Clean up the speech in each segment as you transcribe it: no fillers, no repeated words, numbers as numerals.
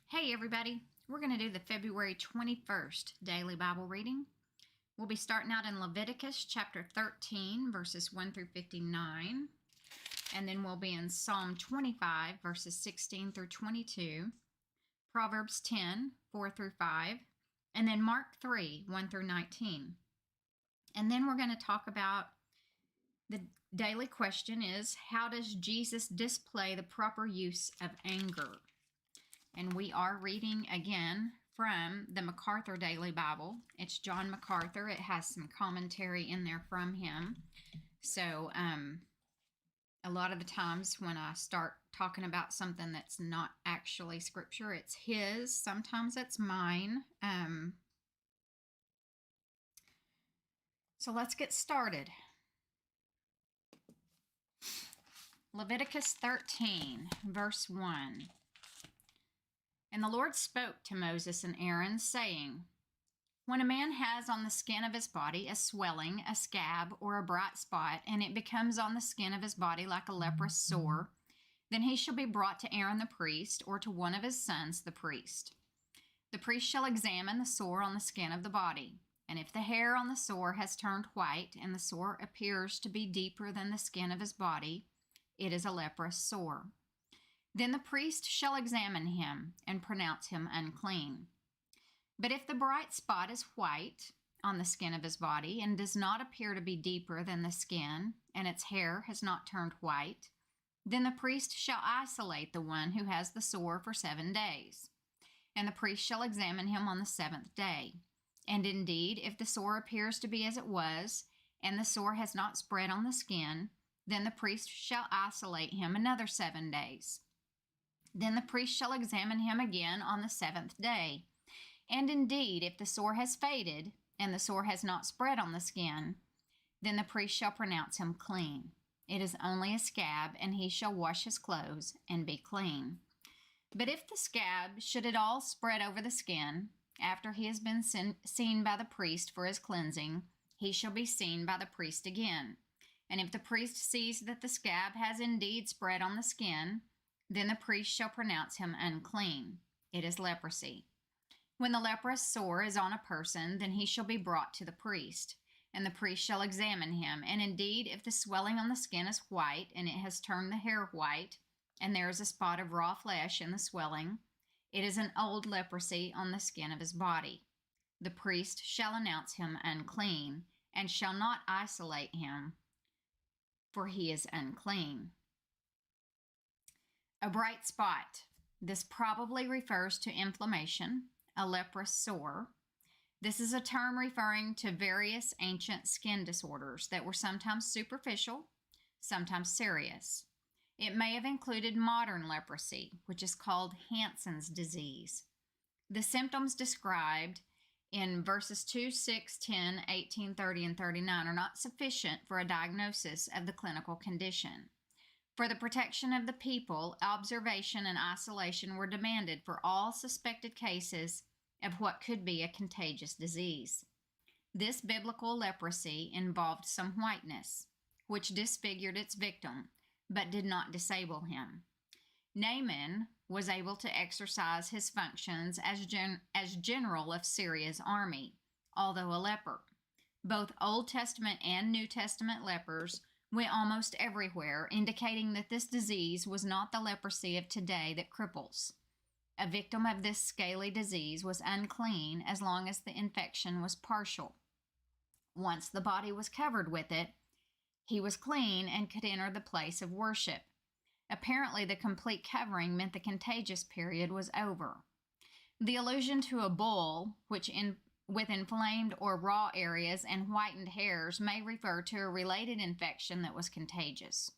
Hey everybody, we're going to do the February 21st daily Bible reading. We'll be starting out in Leviticus Chapter 13, verses 1 through 59. And then we'll be in Psalm 25, verses 16 through 22. Proverbs 10, 4 through 5. And then Mark 3, 1 through 19. And then we're going to talk about the daily question is, how does Jesus display the proper use of anger? And we are reading again from the MacArthur Daily Bible. It's John MacArthur. It has some commentary in there from him. So a lot of the times when I start talking about something that's not actually scripture, it's his. Sometimes it's mine. So let's get started. Leviticus 13, verse 1. And the Lord spoke to Moses and Aaron, saying, when a man has on the skin of his body a swelling, a scab, or a bright spot, and it becomes on the skin of his body like a leprous sore, then he shall be brought to Aaron the priest, or to one of his sons the priest. The priest shall examine the sore on the skin of the body, and if the hair on the sore has turned white, and the sore appears to be deeper than the skin of his body, it is a leprous sore. Then the priest shall examine him and pronounce him unclean. But if the bright spot is white on the skin of his body and does not appear to be deeper than the skin, and its hair has not turned white, then the priest shall isolate the one who has the sore for 7 days. And the priest shall examine him on the 7th day. And indeed, if the sore appears to be as it was, and the sore has not spread on the skin, then the priest shall isolate him another 7 days. Then the priest shall examine him again on the 7th day. And indeed, if the sore has faded, and the sore has not spread on the skin, then the priest shall pronounce him clean. It is only a scab, and he shall wash his clothes and be clean. But if the scab should at all spread over the skin, after he has been seen by the priest for his cleansing, he shall be seen by the priest again. And if the priest sees that the scab has indeed spread on the skin, then the priest shall pronounce him unclean. It is leprosy. When the leprous sore is on a person, then he shall be brought to the priest, and the priest shall examine him. And indeed, if the swelling on the skin is white, and it has turned the hair white, and there is a spot of raw flesh in the swelling, it is an old leprosy on the skin of his body. The priest shall announce him unclean, and shall not isolate him, for he is unclean. A bright spot. This probably refers to inflammation, a leprous sore. This is a term referring to various ancient skin disorders that were sometimes superficial, sometimes serious. It may have included modern leprosy, which is called Hansen's disease. The symptoms described in verses 2, 6, 10, 18, 30, and 39 are not sufficient for a diagnosis of the clinical condition. For the protection of the people, observation and isolation were demanded for all suspected cases of what could be a contagious disease. This biblical leprosy involved some whiteness, which disfigured its victim, but did not disable him. Naaman was able to exercise his functions as general of Syria's army, although a leper. Both Old Testament and New Testament lepers went almost everywhere, indicating that this disease was not the leprosy of today that cripples. A victim of this scaly disease was unclean as long as the infection was partial. Once the body was covered with it, he was clean and could enter the place of worship. Apparently, the complete covering meant the contagious period was over. The allusion to a bull, with inflamed or raw areas and whitened hairs, may refer to a related infection that was contagious.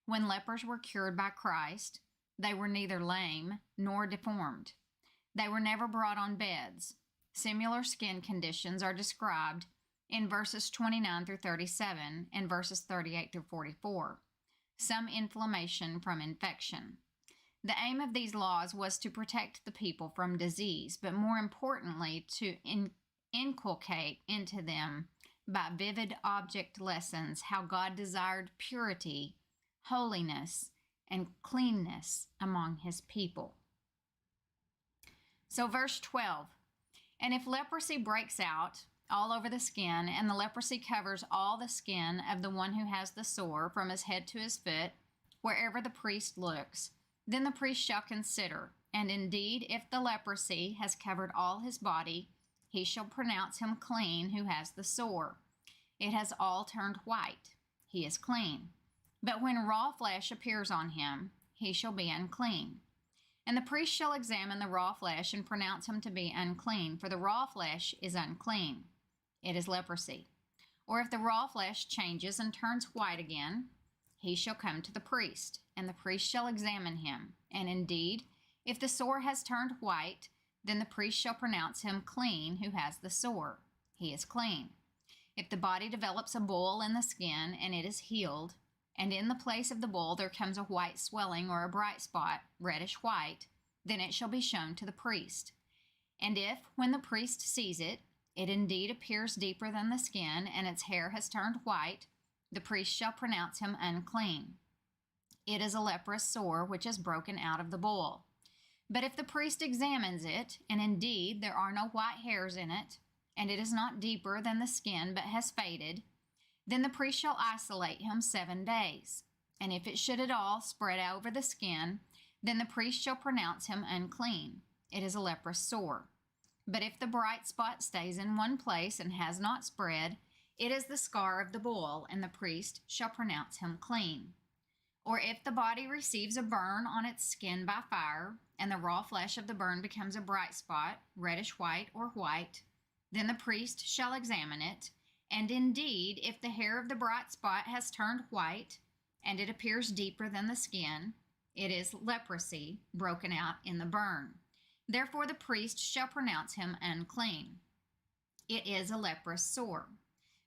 When lepers were cured by Christ, they were neither lame nor deformed. They were never brought on beds. Similar skin conditions are described in verses 29 through 37 and verses 38 through 44. Some inflammation from infection. The aim of these laws was to protect the people from disease, but more importantly, to inculcate into them by vivid object lessons how God desired purity, holiness, and cleanness among his people. So verse 12, and if leprosy breaks out all over the skin, and the leprosy covers all the skin of the one who has the sore from his head to his foot, wherever the priest looks, then the priest shall consider, and indeed, if the leprosy has covered all his body, he shall pronounce him clean who has the sore. It has all turned white. He is clean. But when raw flesh appears on him, he shall be unclean. And the priest shall examine the raw flesh and pronounce him to be unclean, for the raw flesh is unclean. It is leprosy. Or if the raw flesh changes and turns white again, he shall come to the priest, and the priest shall examine him. And indeed, if the sore has turned white, then the priest shall pronounce him clean who has the sore. He is clean. If the body develops a boil in the skin and it is healed, and in the place of the boil there comes a white swelling or a bright spot, reddish white, then it shall be shown to the priest. And if, when the priest sees it, it indeed appears deeper than the skin, and its hair has turned white, the priest shall pronounce him unclean. It is a leprous sore which is broken out of the boil. But if the priest examines it, and indeed there are no white hairs in it, and it is not deeper than the skin but has faded, then the priest shall isolate him 7 days. And if it should at all spread over the skin, then the priest shall pronounce him unclean. It is a leprous sore. But if the bright spot stays in one place and has not spread, it is the scar of the boil, and the priest shall pronounce him clean. Or if the body receives a burn on its skin by fire, and the raw flesh of the burn becomes a bright spot, reddish white or white, then the priest shall examine it. And indeed, if the hair of the bright spot has turned white, and it appears deeper than the skin, it is leprosy broken out in the burn. Therefore the priest shall pronounce him unclean. It is a leprous sore.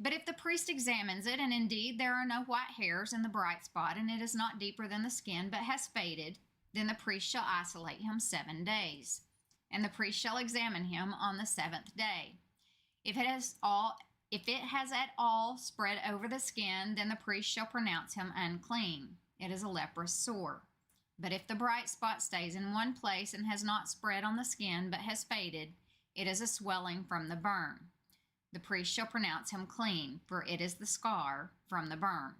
But if the priest examines it, and indeed there are no white hairs in the bright spot, and it is not deeper than the skin, but has faded, then the priest shall isolate him 7 days. And the priest shall examine him on the 7th day. If it has at all spread over the skin, then the priest shall pronounce him unclean. It is a leprous sore. But if the bright spot stays in one place and has not spread on the skin, but has faded, it is a swelling from the burn. The priest shall pronounce him clean, for it is the scar from the burn.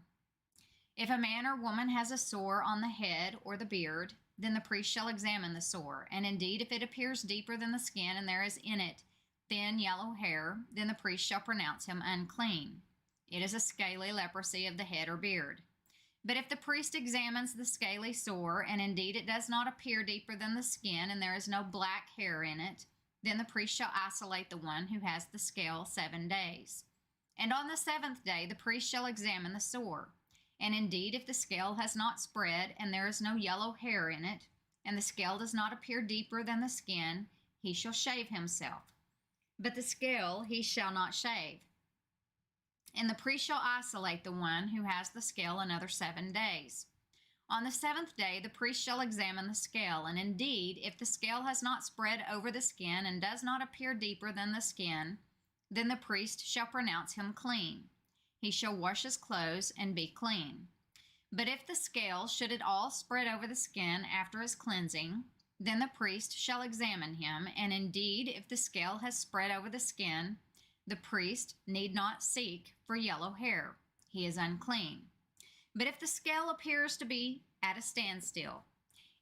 If a man or woman has a sore on the head or the beard, then the priest shall examine the sore. And indeed, if it appears deeper than the skin, and there is in it thin yellow hair, then the priest shall pronounce him unclean. It is a scaly leprosy of the head or beard. But if the priest examines the scaly sore, and indeed it does not appear deeper than the skin, and there is no black hair in it, then the priest shall isolate the one who has the scale 7 days. And on the 7th day the priest shall examine the sore. And indeed, if the scale has not spread, and there is no yellow hair in it, and the scale does not appear deeper than the skin, he shall shave himself. But the scale he shall not shave. And the priest shall isolate the one who has the scale another 7 days. On the 7th day the priest shall examine the scale, and indeed, if the scale has not spread over the skin and does not appear deeper than the skin, then the priest shall pronounce him clean. He shall wash his clothes and be clean. But if the scale should at all spread over the skin after his cleansing, then the priest shall examine him, and indeed, if the scale has spread over the skin, the priest need not seek for yellow hair. He is unclean. But if the scale appears to be at a standstill,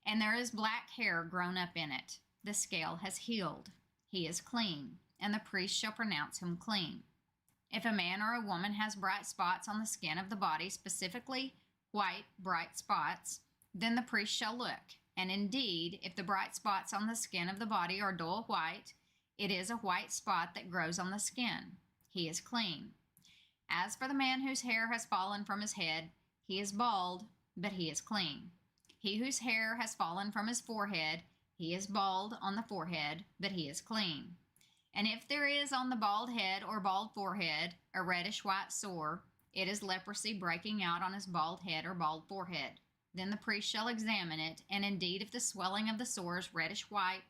and there is black hair grown up in it, the scale has healed. He is clean, and the priest shall pronounce him clean. If a man or a woman has bright spots on the skin of the body, specifically white, bright spots, then the priest shall look. And indeed, if the bright spots on the skin of the body are dull white, it is a white spot that grows on the skin. He is clean. As for the man whose hair has fallen from his head, he is bald, but he is clean. He whose hair has fallen from his forehead, he is bald on the forehead, but he is clean. And if there is on the bald head or bald forehead a reddish white sore, it is leprosy breaking out on his bald head or bald forehead. Then the priest shall examine it, and indeed if the swelling of the sore is reddish white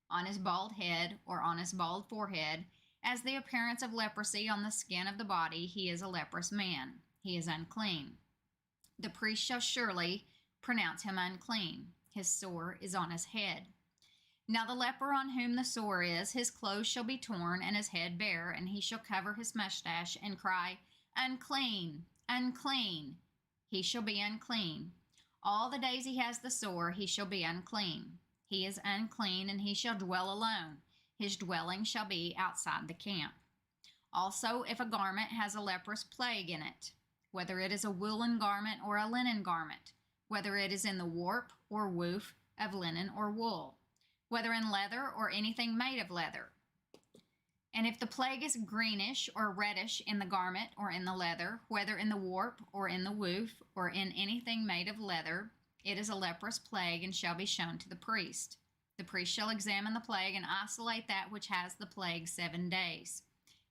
on his bald head or on his bald forehead, as the appearance of leprosy on the skin of the body, he is a leprous man. He is unclean. The priest shall surely pronounce him unclean. His sore is on his head. Now the leper on whom the sore is, his clothes shall be torn, and his head bare, and he shall cover his mustache, and cry, Unclean, unclean. He shall be unclean. All the days he has the sore, he shall be unclean. He is unclean, and he shall dwell alone. His dwelling shall be outside the camp. Also, if a garment has a leprous plague in it, whether it is a woolen garment or a linen garment, whether it is in the warp or woof of linen or wool, whether in leather or anything made of leather. And if the plague is greenish or reddish in the garment or in the leather, whether in the warp or in the woof or in anything made of leather, it is a leprous plague and shall be shown to the priest. The priest shall examine the plague and isolate that which has the plague 7 days.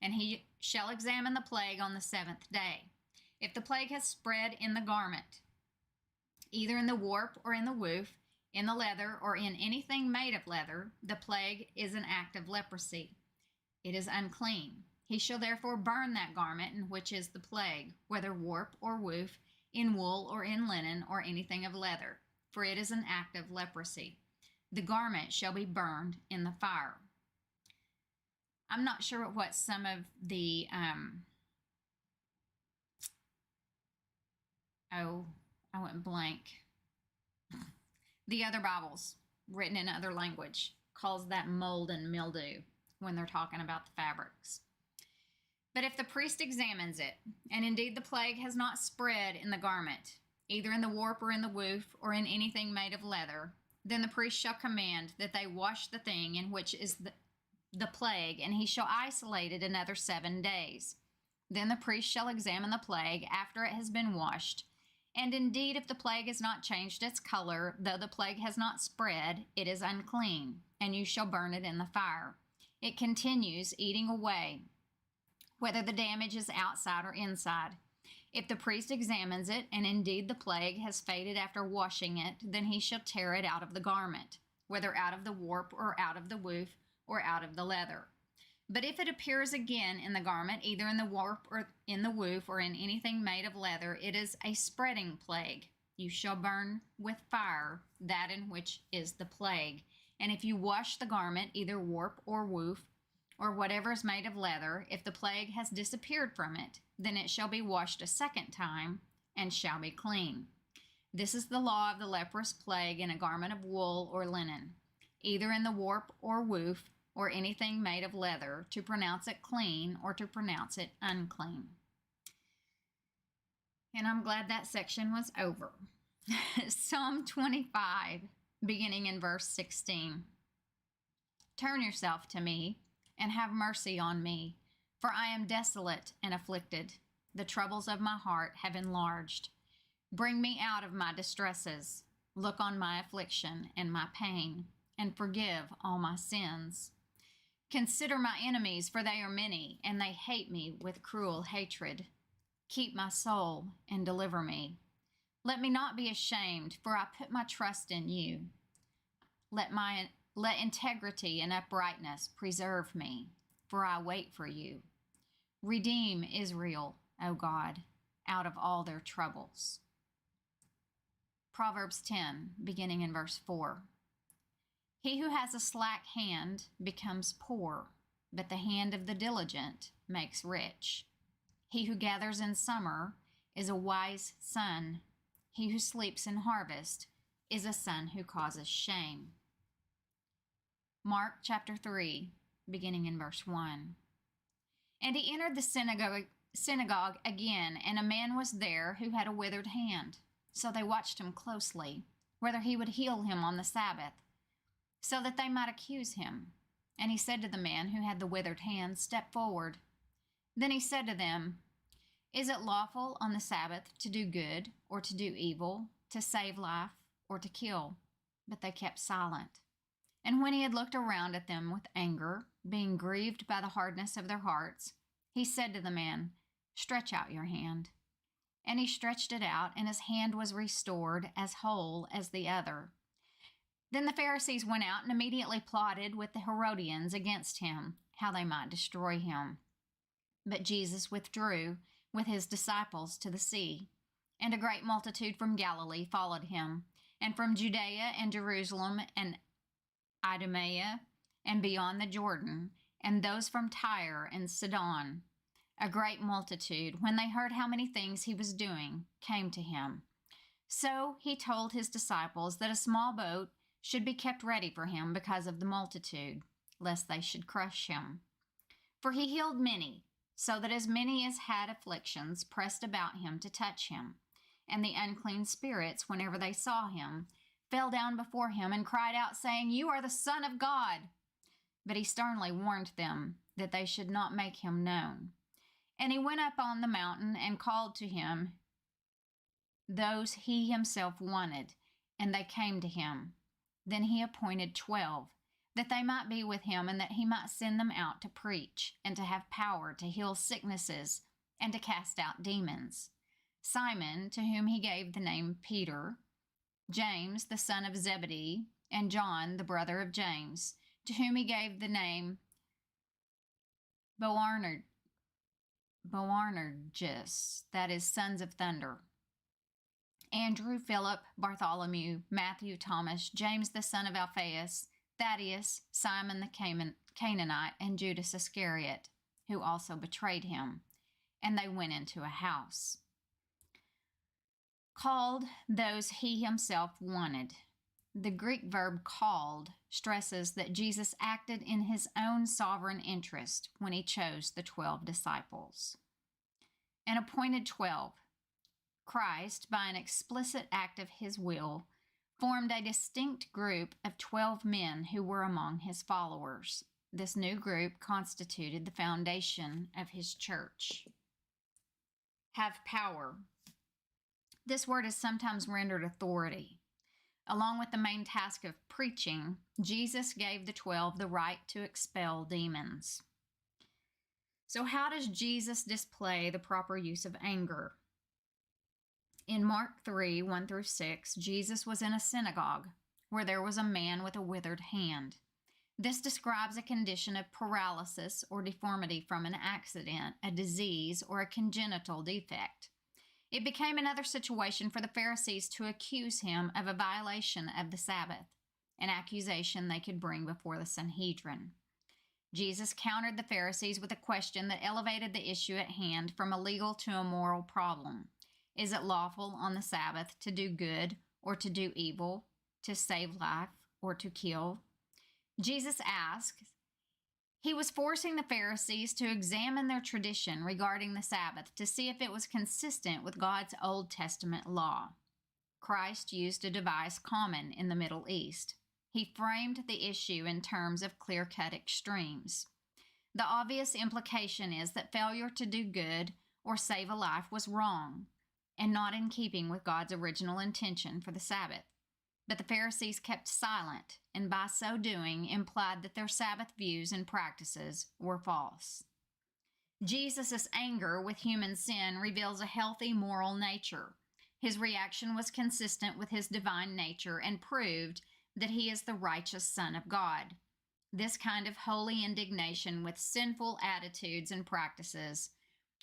And he shall examine the plague on the 7th day. If the plague has spread in the garment, either in the warp or in the woof, in the leather or in anything made of leather, the plague is an act of leprosy. It is unclean. He shall therefore burn that garment in which is the plague, whether warp or woof, in wool or in linen or anything of leather, for it is an act of leprosy. The garment shall be burned in the fire. I'm not sure what some of the, I went blank. The other Bibles, written in other language, calls that mold and mildew when they're talking about the fabrics. But if the priest examines it, and indeed the plague has not spread in the garment, either in the warp or in the woof or in anything made of leather, then the priest shall command that they wash the thing in which is the plague, and he shall isolate it another 7 days. Then the priest shall examine the plague after it has been washed. And indeed, if the plague has not changed its color, though the plague has not spread, it is unclean, and you shall burn it in the fire. It continues eating away, whether the damage is outside or inside. If the priest examines it, and indeed the plague has faded after washing it, then he shall tear it out of the garment, whether out of the warp or out of the woof or out of the leather. But if it appears again in the garment, either in the warp or in the woof or in anything made of leather, it is a spreading plague. You shall burn with fire that in which is the plague. And if you wash the garment, either warp or woof, or whatever is made of leather, if the plague has disappeared from it, then it shall be washed a 2nd time and shall be clean. This is the law of the leprous plague in a garment of wool or linen, either in the warp or woof, or anything made of leather, to pronounce it clean or to pronounce it unclean. And I'm glad that section was over. Psalm 25, beginning in verse 16. Turn yourself to me and have mercy on me, for I am desolate and afflicted. The troubles of my heart have enlarged. Bring me out of my distresses. Look on my affliction and my pain, and forgive all my sins. Consider my enemies, for they are many, and they hate me with cruel hatred. Keep my soul and deliver me. Let me not be ashamed, for I put my trust in you. Let integrity and uprightness preserve me, for I wait for you. Redeem Israel, O God, out of all their troubles. Proverbs 10, beginning in verse 4. He who has a slack hand becomes poor, but the hand of the diligent makes rich. He who gathers in summer is a wise son. He who sleeps in harvest is a son who causes shame. Mark chapter 3, beginning in verse 1. And he entered the synagogue again, and a man was there who had a withered hand. So they watched him closely, whether he would heal him on the Sabbath, so that they might accuse him. And he said to the man who had the withered hand, Step forward. Then he said to them, Is it lawful on the Sabbath to do good or to do evil, to save life or to kill? But they kept silent. And when he had looked around at them with anger, being grieved by the hardness of their hearts, he said to the man, Stretch out your hand. And he stretched it out, and his hand was restored as whole as the other. Then the Pharisees went out and immediately plotted with the Herodians against him, how they might destroy him. But Jesus withdrew with his disciples to the sea, and a great multitude from Galilee followed him, and from Judea and Jerusalem and Idumea, and beyond the Jordan, and those from Tyre and Sidon. A great multitude, when they heard how many things he was doing, came to him. So he told his disciples that a small boat should be kept ready for him because of the multitude, lest they should crush him. For he healed many, so that as many as had afflictions pressed about him to touch him. And the unclean spirits, whenever they saw him, fell down before him and cried out, saying, "You are the Son of God." But he sternly warned them that they should not make him known. And he went up on the mountain and called to him those he himself wanted, and they came to him. Then he appointed 12, that they might be with him, and that he might send them out to preach, and to have power to heal sicknesses, and to cast out demons. Simon, to whom he gave the name Peter, James, the son of Zebedee, and John, the brother of James, to whom he gave the name Boanerges, that is, sons of thunder. Andrew, Philip, Bartholomew, Matthew, Thomas, James the son of Alphaeus, Thaddeus, Simon the Canaanite, and Judas Iscariot, who also betrayed him. And they went into a house. Called those he himself wanted. The Greek verb called stresses that Jesus acted in his own sovereign interest when he chose the 12 disciples. And appointed 12. Christ, by an explicit act of his will, formed a distinct group of 12 men who were among his followers. This new group constituted the foundation of his church. Have power. This word is sometimes rendered authority. Along with the main task of preaching, Jesus gave the 12 the right to expel demons. So how does Jesus display the proper use of anger? In Mark 3, 1-6, Jesus was in a synagogue where there was a man with a withered hand. This describes a condition of paralysis or deformity from an accident, a disease, or a congenital defect. It became another situation for the Pharisees to accuse him of a violation of the Sabbath, an accusation they could bring before the Sanhedrin. Jesus countered the Pharisees with a question that elevated the issue at hand from a legal to a moral problem. Is it lawful on the Sabbath to do good or to do evil, to save life or to kill? Jesus asked. He was forcing the Pharisees to examine their tradition regarding the Sabbath to see if it was consistent with God's Old Testament law. Christ used a device common in the Middle East. He framed the issue in terms of clear-cut extremes. The obvious implication is that failure to do good or save a life was wrong and not in keeping with God's original intention for the Sabbath. But the Pharisees kept silent, and by so doing implied that their Sabbath views and practices were false. Jesus' anger with human sin reveals a healthy moral nature. His reaction was consistent with his divine nature and proved that he is the righteous Son of God. This kind of holy indignation with sinful attitudes and practices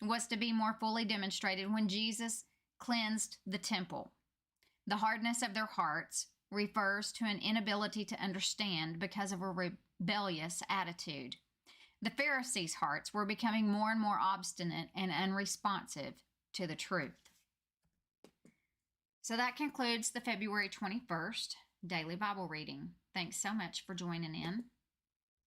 was to be more fully demonstrated when Jesus cleansed the temple. The hardness of their hearts refers to an inability to understand because of a rebellious attitude. The Pharisees' hearts were becoming more and more obstinate and unresponsive to the truth. So that concludes the February 21st Daily Bible Reading. Thanks so much for joining in.